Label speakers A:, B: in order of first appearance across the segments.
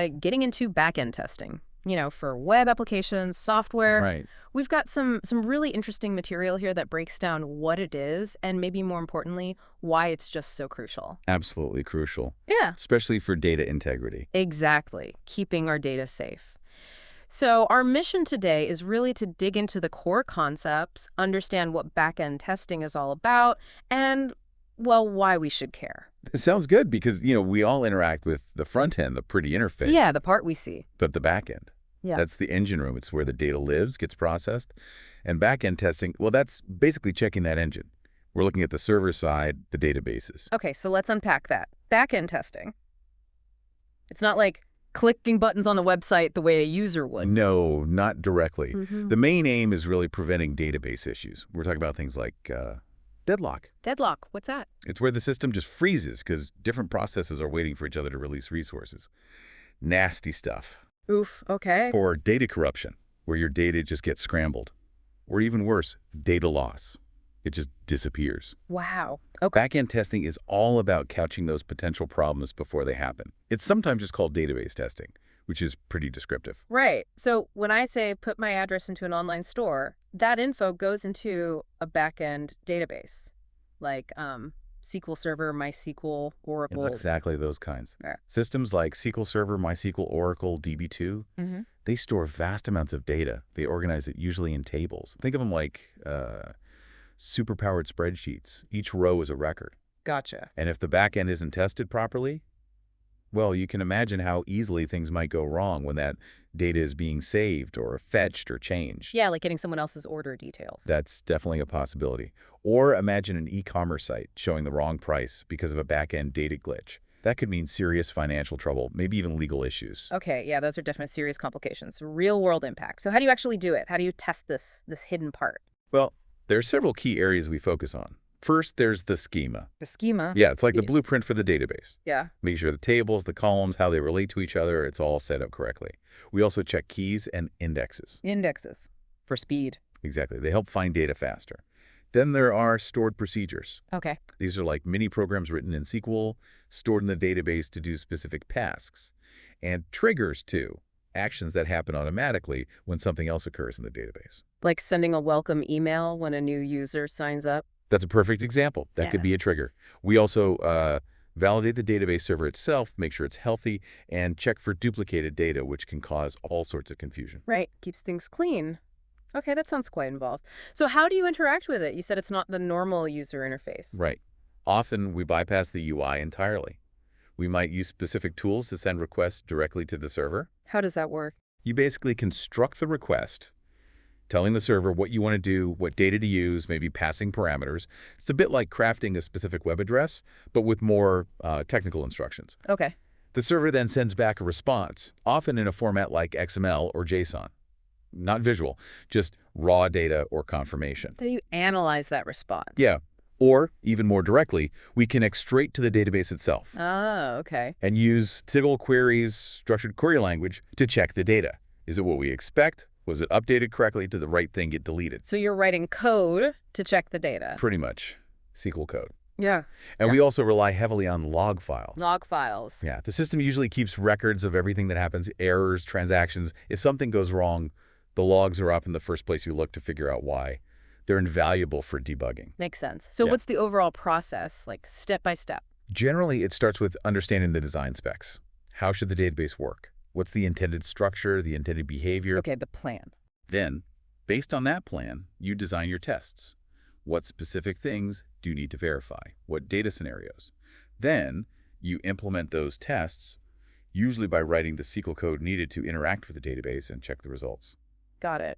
A: getting into backend testing, for web applications, software.
B: Right.
A: We've got some really interesting material here that breaks down what it is and maybe more importantly, why it's just so crucial.
B: Absolutely crucial.
A: Yeah.
B: Especially for data integrity.
A: Exactly. Keeping our data safe. So our mission today is really to dig into the core concepts, understand what backend testing is all about, and, well, why we should care.
B: It sounds good because, we all interact with the front end, the pretty interface.
A: Yeah, the part we see.
B: But the back end.
A: Yeah.
B: That's the engine room. It's where the data lives, gets processed. And back-end testing, well, that's basically checking that engine. We're looking at the server side, the databases.
A: Okay, so let's unpack that. Back-end testing. It's not like clicking buttons on the website the way a user would.
B: No, not directly.
A: Mm-hmm.
B: The main aim is really preventing database issues. We're talking about things like deadlock.
A: Deadlock, what's that?
B: It's where the system just freezes because different processes are waiting for each other to release resources. Nasty stuff.
A: Oof, okay.
B: Or data corruption, where your data just gets scrambled. Or even worse, data loss. It just disappears.
A: Wow. Okay.
B: Back-end testing is all about catching those potential problems before they happen. It's sometimes just called database testing, which is pretty descriptive.
A: Right. So when I say put my address into an online store, that info goes into a back-end database, like SQL Server, MySQL, Oracle.
B: Exactly those kinds.
A: Yeah.
B: Systems like SQL Server, MySQL, Oracle, DB2, they store vast amounts of data. They organize it usually in tables. Think of them like superpowered spreadsheets. Each row is a record.
A: Gotcha.
B: And if the back end isn't tested properly, well, you can imagine how easily things might go wrong when that data is being saved or fetched or changed.
A: Yeah, like getting someone else's order details.
B: That's definitely a possibility. Or imagine an e-commerce site showing the wrong price because of a back-end data glitch. That could mean serious financial trouble, maybe even legal issues.
A: Okay, yeah, those are definite serious complications. Real-world impact. So how do you actually do it? How do you test this hidden part?
B: Well, there are several key areas we focus on. First, there's the schema.
A: The schema?
B: Yeah, it's like the blueprint for the database.
A: Yeah.
B: Make sure the tables, the columns, how they relate to each other, it's all set up correctly. We also check keys and indexes.
A: Indexes for speed.
B: Exactly. They help find data faster. Then there are stored procedures.
A: Okay.
B: These are like mini programs written in SQL, stored in the database to do specific tasks. And triggers, too. Actions that happen automatically when something else occurs in the database.
A: Like sending a welcome email when a new user signs up?
B: That's a perfect example. That could be a trigger. We also validate the database server itself, make sure it's healthy, and check for duplicated data, which can cause all sorts of confusion.
A: Right. Keeps things clean. Okay, that sounds quite involved. So how do you interact with it? You said it's not the normal user interface.
B: Right. Often we bypass the UI entirely. We might use specific tools to send requests directly to the server.
A: How does that work?
B: You basically construct the request, telling the server what you want to do, what data to use, maybe passing parameters. It's a bit like crafting a specific web address, but with more technical instructions.
A: Okay.
B: The server then sends back a response, often in a format like XML or JSON. Not visual, just raw data or confirmation.
A: So you analyze that response?
B: Yeah. Or, even more directly, we connect straight to the database itself.
A: Oh, okay.
B: And use SQL queries, structured query language, to check the data. Is it what we expect? Was it updated correctly? Did the right thing get deleted?
A: So you're writing code to check the data?
B: Pretty much. SQL code.
A: Yeah.
B: And we also rely heavily on log files.
A: Log files.
B: Yeah. The system usually keeps records of everything that happens, errors, transactions. If something goes wrong, the logs are up in the first place you look to figure out why. They're invaluable for debugging.
A: Makes sense. So what's the overall process, like step by step?
B: Generally, it starts with understanding the design specs. How should the database work? What's the intended structure, the intended behavior?
A: Okay, the plan.
B: Then, based on that plan, you design your tests. What specific things do you need to verify? What data scenarios? Then, you implement those tests, usually by writing the SQL code needed to interact with the database and check the results.
A: Got it.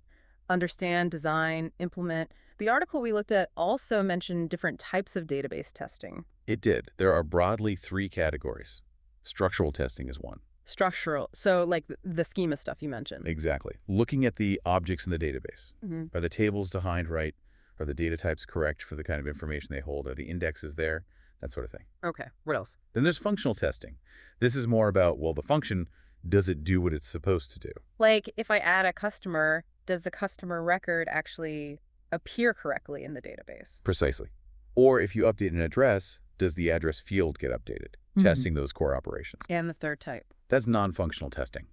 A: Understand, design, implement. The article we looked at also mentioned different types of database testing.
B: It did. There are broadly 3 categories. Structural testing is one.
A: Structural, so like the schema stuff you mentioned.
B: Exactly. Looking at the objects in the database. Are the tables defined right? Are the data types correct for the kind of information they hold? Are the indexes there? That sort of thing.
A: Okay, what else?
B: Then there's functional testing. This is more about, well, the function, does it do what it's supposed to do?
A: Like if I add a customer, does the customer record actually appear correctly in the database?
B: Precisely. Or if you update an address, does the address field get updated? Testing those core operations.
A: And the third type?
B: That's non-functional testing.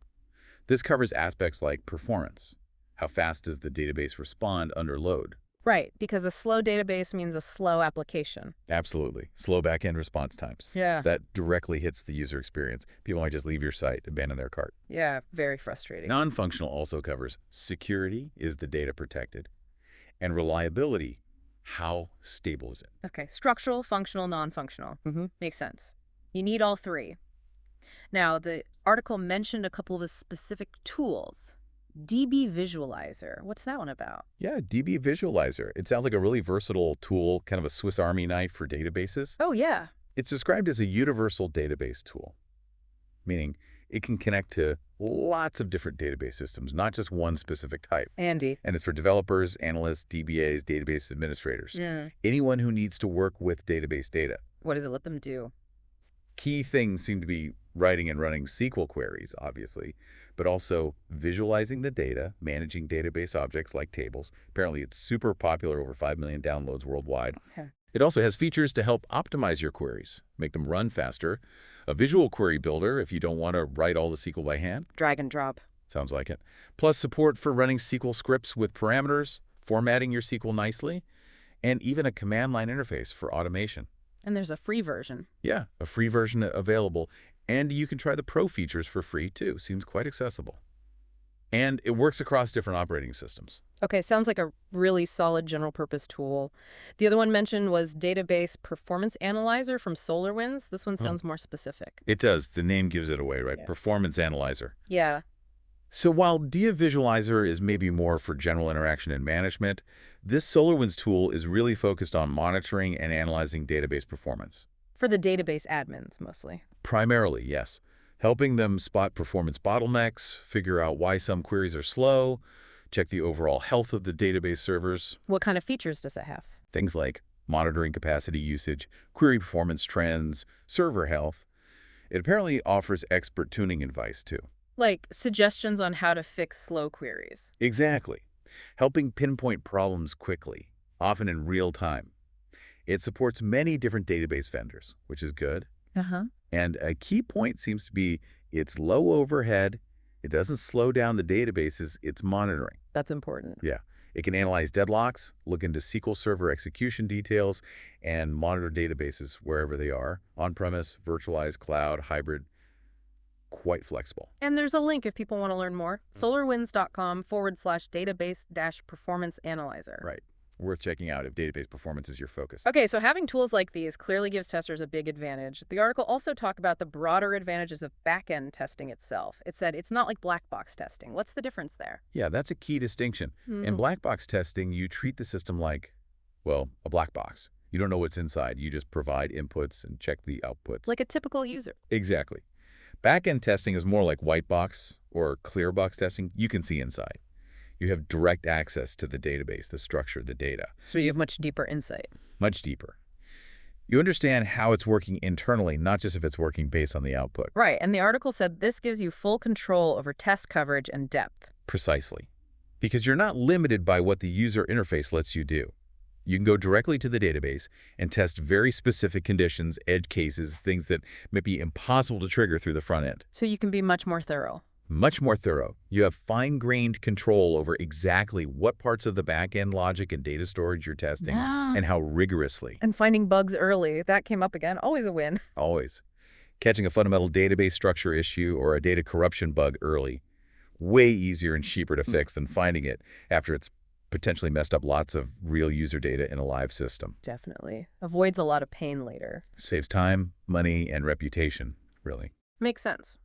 B: This covers aspects like performance. How fast does the database respond under load?
A: Right, because a slow database means a slow application.
B: Absolutely. Slow back-end response times.
A: Yeah.
B: That directly hits the user experience. People might just leave your site, abandon their cart.
A: Yeah, very frustrating.
B: Non-functional also covers security, is the data protected, and reliability, how stable is it?
A: Okay, structural, functional, non-functional. Makes sense. You need all three. Now, the article mentioned a couple of specific tools. DBVisualizer, what's that one about?
B: Yeah, DBVisualizer. It sounds like a really versatile tool, kind of a Swiss Army knife for databases.
A: Oh, yeah.
B: It's described as a universal database tool, meaning it can connect to lots of different database systems, not just one specific type.
A: Andy.
B: And it's for developers, analysts, DBAs, database administrators, anyone who needs to work with database data.
A: What does it let them do?
B: Key things seem to be writing and running SQL queries, obviously, but also visualizing the data, managing database objects like tables. Apparently, it's super popular, over 5 million downloads worldwide.
A: Okay.
B: It also has features to help optimize your queries, make them run faster. A visual query builder if you don't want to write all the SQL by hand.
A: Drag and drop.
B: Sounds like it. Plus support for running SQL scripts with parameters, formatting your SQL nicely, and even a command line interface for automation.
A: And there's a free version.
B: Yeah, a free version available. And you can try the pro features for free too. Seems quite accessible. And it works across different operating systems.
A: Okay, sounds like a really solid general purpose tool. The other one mentioned was Database Performance Analyzer from SolarWinds. This one sounds more specific.
B: It does. The name gives it away, right?
A: Yeah.
B: Performance Analyzer.
A: Yeah.
B: So while DBVisualizer is maybe more for general interaction and management, this SolarWinds tool is really focused on monitoring and analyzing database performance.
A: For the database admins, mostly.
B: Primarily, yes. Helping them spot performance bottlenecks, figure out why some queries are slow, check the overall health of the database servers.
A: What kind of features does it have?
B: Things like monitoring capacity usage, query performance trends, server health. It apparently offers expert tuning advice, too.
A: Like suggestions on how to fix slow queries.
B: Exactly. Helping pinpoint problems quickly, often in real time. It supports many different database vendors, which is good. And a key point seems to be it's low overhead. It doesn't slow down the databases. It's monitoring.
A: That's important.
B: Yeah. It can analyze deadlocks, look into SQL Server execution details, and monitor databases wherever they are, on-premise, virtualized, cloud, hybrid. Quite flexible.
A: And there's a link if people want to learn more. solarwinds.com/database-performance analyzer.
B: Right. Worth checking out if database performance is your focus.
A: Okay, so having tools like these clearly gives testers a big advantage. The article also talked about the broader advantages of backend testing itself. It said it's not like black box testing. What's the difference there?
B: Yeah, that's a key distinction. In black box testing, you treat the system like, well, a black box. You don't know what's inside. You just provide inputs and check the outputs.
A: Like a typical user.
B: Exactly. Backend testing is more like white box or clear box testing. You can see inside. You have direct access to the database, the structure, the data.
A: So you have much deeper insight.
B: Much deeper. You understand how it's working internally, not just if it's working based on the output.
A: Right, and the article said this gives you full control over test coverage and depth.
B: Precisely. Because you're not limited by what the user interface lets you do. You can go directly to the database and test very specific conditions, edge cases, things that may be impossible to trigger through the front end.
A: So you can be much more thorough.
B: Much more thorough. You have fine-grained control over exactly what parts of the back-end logic and data storage you're testing and how rigorously.
A: And finding bugs early, that came up again. Always a win.
B: Always. Catching a fundamental database structure issue or a data corruption bug early. Way easier and cheaper to fix than finding it after it's potentially messed up lots of real user data in a live system.
A: Definitely. Avoids a lot of pain later.
B: Saves time, money, and reputation, really.
A: Makes sense.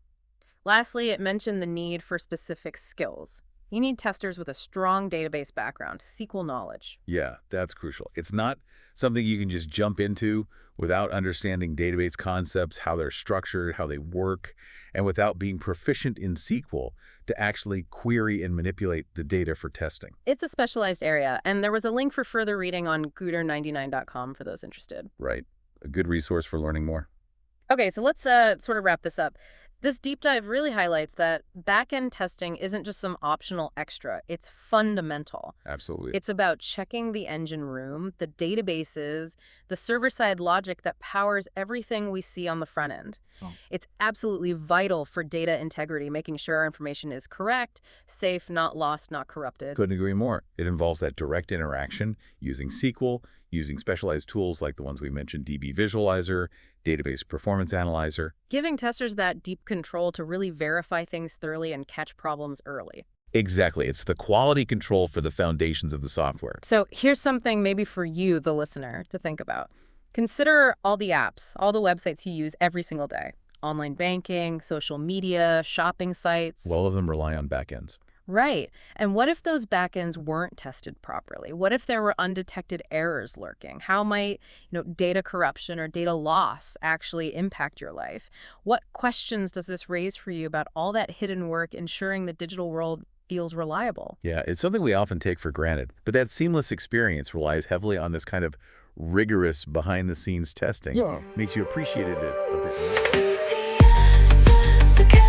A: Lastly, it mentioned the need for specific skills. You need testers with a strong database background, SQL knowledge.
B: Yeah, that's crucial. It's not something you can just jump into without understanding database concepts, how they're structured, how they work, and without being proficient in SQL to actually query and manipulate the data for testing.
A: It's a specialized area, and there was a link for further reading on Guder99.com for those interested.
B: Right. A good resource for learning more.
A: Okay, so let's sort of wrap this up. This deep dive really highlights that back-end testing isn't just some optional extra. It's fundamental.
B: Absolutely.
A: It's about checking the engine room, the databases, the server-side logic that powers everything we see on the front end.
B: Oh.
A: It's absolutely vital for data integrity, making sure our information is correct, safe, not lost, not corrupted.
B: Couldn't agree more. It involves that direct interaction using SQL, using specialized tools like the ones we mentioned, DBVisualizer, Database Performance Analyzer.
A: Giving testers that deep control to really verify things thoroughly and catch problems early.
B: Exactly. It's the quality control for the foundations of the software.
A: So here's something maybe for you, the listener, to think about. Consider all the apps, all the websites you use every single day. Online banking, social media, shopping sites.
B: All of them rely on backends.
A: Right. And what if those backends weren't tested properly? What if there were undetected errors lurking? How might, data corruption or data loss actually impact your life? What questions does this raise for you about all that hidden work ensuring the digital world feels reliable?
B: Yeah, it's something we often take for granted, but that seamless experience relies heavily on this kind of rigorous behind-the-scenes testing.
C: Yeah.
B: Makes you appreciate it a bit more.
C: CTSS Academy.